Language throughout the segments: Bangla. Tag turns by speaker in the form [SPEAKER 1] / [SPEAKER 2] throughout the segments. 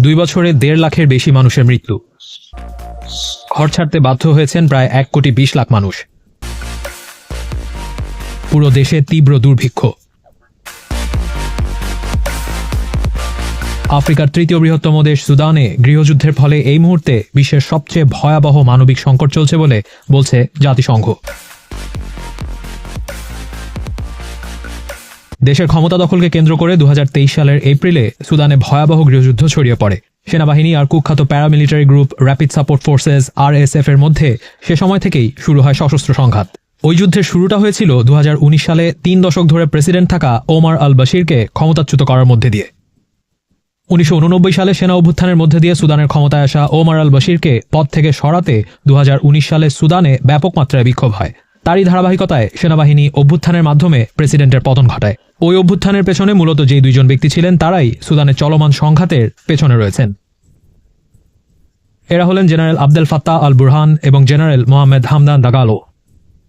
[SPEAKER 1] দুই বছরে 1.5 লাখের বেশি মানুষের মৃত্যু। ঘর ছাড়তে বাধ্য হয়েছেন প্রায় 1,20,00,000 মানুষ। পুরো দেশে তীব্র দুর্ভিক্ষ। আফ্রিকার তৃতীয় বৃহত্তম দেশ সুদানে গৃহযুদ্ধের ফলে এই মুহূর্তে বিশ্বের সবচেয়ে ভয়াবহ মানবিক সংকট চলছে বলে বলছে জাতিসংঘ। দেশের ক্ষমতা দখলকে কেন্দ্র করে 2023 সালের এপ্রিলে সুদানে ভয়াবহ গৃহযুদ্ধ ছড়িয়ে পড়ে। সেনাবাহিনী আর কুখ্যাত paramilitary group rapid support forces RSF এর মধ্যে সে সময় থেকেই শুরু হয় সশস্ত্র সংঘাত। ওই যুদ্ধের শুরুটা হয়েছিল 2019 সালে 3 দশক ধরে প্রেসিডেন্ট থাকা ওমর আল বশিরকে ক্ষমতাচ্যুত করার মধ্যে দিয়ে। 1989 সালে সেনা অভ্যুত্থানের মধ্যে দিয়ে সুদানের ক্ষমতায় আসা ওমর আল বশিরকে পদ থেকে সরাতে 2019 সালে সুদানে ব্যাপক মাত্রায় বিক্ষোভ হয়। তারই ধারাবাহিকতায় সেনাবাহিনী অভ্যুত্থানের মাধ্যমে প্রেসিডেন্টের পতন ঘটায়। ওই অভ্যুত্থানের পেছনে মূলত যে দুইজন ব্যক্তি ছিলেন তারাই সুদানের চলমান সংঘাতের পেছনে রয়েছেন। এরা হলেন general Abdel Fattah al Burhan এবং জেনারেল মোহাম্মদ হামদান দাগালো।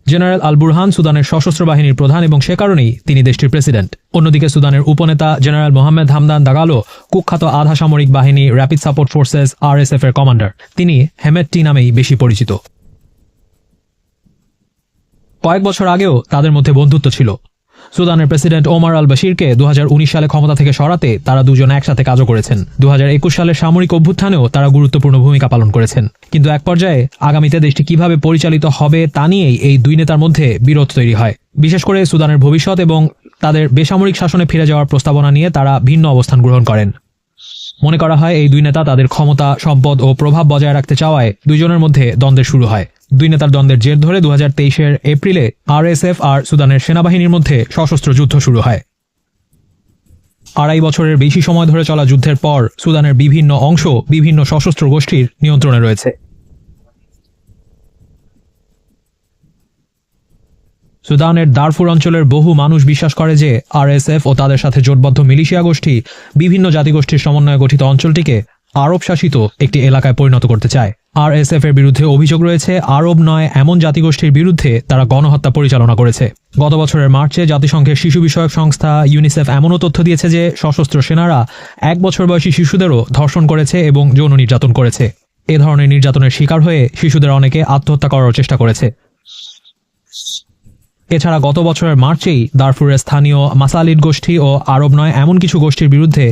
[SPEAKER 1] জেনারেল আল বুরহান সুদানের সশস্ত্র বাহিনীর প্রধান এবং সে কারণেই তিনি দেশটির প্রেসিডেন্ট। অন্যদিকে সুদানের উপনেতা জেনারেল মোহাম্মদ হামদান দাগালো কুখ্যাত আধা সামরিক বাহিনী র্যাপিড সাপোর্ট ফোর্সেস RSF এর কমান্ডার। তিনি হেমেটটি নামেই বেশি পরিচিত। কয়েক বছর আগেও তাদের মধ্যে বন্ধুত্ব ছিল। সুদানের প্রেসিডেন্ট ওমর আল বশিরকে 2019 সালে ক্ষমতা থেকে সরাতে তারা দুজন একসাথে কাজও করেছেন। 2021 সালের সামরিক অভ্যুত্থানেও তারা গুরুত্বপূর্ণ ভূমিকা পালন করেছেন। কিন্তু এক পর্যায়ে আগামীতে দেশটি কিভাবে পরিচালিত হবে তা নিয়েই এই দুই নেতার মধ্যে বিরোধ তৈরি হয়। বিশেষ করে সুদানের ভবিষ্যৎ এবং তাদের বেসামরিক শাসনে ফিরে যাওয়ার প্রস্তাবনা নিয়ে তারা ভিন্ন অবস্থান গ্রহণ করেন। মনে করা হয় এই দুই নেতা তাদের ক্ষমতা, সম্পদ ও প্রভাব বজায় রাখতে চাওয়ায় দুইজনের মধ্যে দ্বন্দ্বের শুরু হয়। দুই নেতার দ্বন্দ্বের জের ধরে 2023 এপ্রিলে RSF আর সুদানের সেনাবাহিনীর মধ্যে সশস্ত্র যুদ্ধ শুরু হয়। 2.5 বছরের বেশি সময় ধরে চলা যুদ্ধের পর সুদানের বিভিন্ন অংশ বিভিন্ন সশস্ত্র গোষ্ঠীর নিয়ন্ত্রণে রয়েছে। সুদানের দারফুর অঞ্চলের বহু মানুষ বিশ্বাস করে যে RSF ও তাদের সাথে জোটবদ্ধ মিলিশিয়া গোষ্ঠী বিভিন্ন জাতিগোষ্ঠীর সমন্বয়ে গঠিত অঞ্চলটিকে আরব শাসিত একটি এলাকায় পরিণত করতে চায়। RSF এর বিরুদ্ধে অভিযোগ রয়েছে আরব নয় এমন জাতিগোষ্ঠীর বিরুদ্ধে তারা গণহত্যা পরিচালনা করেছে। গত বছরের মার্চে জাতিসংঘের শিশু বিষয়ক সংস্থা UNICEF এমনও তথ্য দিয়েছে যে সশস্ত্র সেনারা 1 বছর বয়সী শিশুদেরও ধর্ষণ করেছে এবং যৌন নির্যাতন করেছে। এ ধরনের নির্যাতনের শিকার হয়ে শিশুদের অনেকে আত্মহত্যা করার চেষ্টা করেছে। এছাড়া গত বছরের মার্চেই দারফুরের স্থানীয় মাসালিদ গোষ্ঠী ও আরব নয় এমন কিছু গোষ্ঠীর বিরুদ্ধে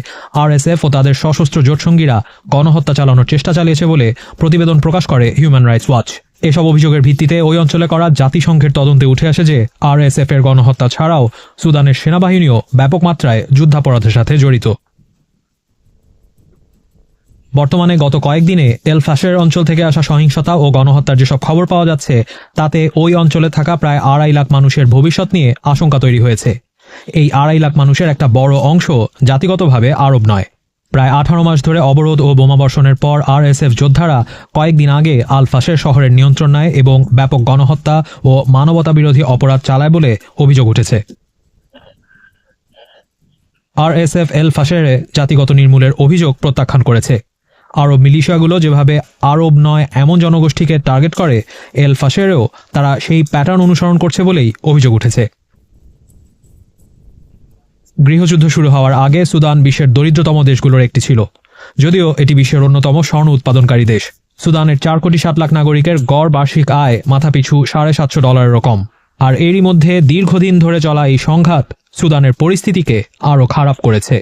[SPEAKER 1] RSF ও তাদের সশস্ত্র জোটসঙ্গীরা গণহত্যা চালানোর চেষ্টা চালিয়েছে বলে প্রতিবেদন প্রকাশ করে হিউম্যান রাইটস ওয়াচ। এসব অভিযোগের ভিত্তিতে ওই অঞ্চলে করা জাতিসংঘের তদন্তে উঠে আসে যে RSF এর গণহত্যা ছাড়াও সুদানের সেনাবাহিনীও ব্যাপক মাত্রায় যুদ্ধাপরাধের সাথে জড়িত। বর্তমানে গত কয়েকদিনে এল ফাশের অঞ্চল থেকে আসা সহিংসতা ও গণহত্যার যেসব খবর পাওয়া যাচ্ছে তাতে ওই অঞ্চলে থাকা প্রায় 2.5 লাখ মানুষের ভবিষ্যৎ নিয়ে আশঙ্কা তৈরি হয়েছে। এই 2.5 লাখ মানুষের একটা বড় অংশ জাতিগতভাবে আরব নয়। প্রায় 18 মাস ধরে অবরোধ ও বোমাবর্ষণের পর RSF যোদ্ধারা কয়েকদিন আগে আল ফাশের শহরের নিয়ন্ত্রণ নেয় এবং ব্যাপক গণহত্যা ও মানবতাবিরোধী অপরাধ চালায় বলে অভিযোগ উঠেছে। RSF এল ফাশেরে জাতিগত নির্মূলের অভিযোগ প্রত্যাখ্যান করেছে। আরব মিলিশিয়াগুলো যেভাবে আরব নয় এমন জনগোষ্ঠীকে টার্গেট করে এল ফাশেরেও তারা সেই প্যাটার্ন অনুসরণ করছে বলেই অভিযোগ উঠেছে। গৃহযুদ্ধ শুরু হওয়ার আগে সুদান বিশ্বের দরিদ্রতম দেশগুলোর একটি ছিল, যদিও এটি বিশ্বের অন্যতম স্বর্ণ উৎপাদনকারী দেশ। সুদানের 4,07,00,000 নাগরিকের গড় বার্ষিক আয় মাথাপিছু $750 কম। আর এরই মধ্যে দীর্ঘদিন ধরে চলা এই সংঘাত সুদানের পরিস্থিতিকে আরও খারাপ করেছে।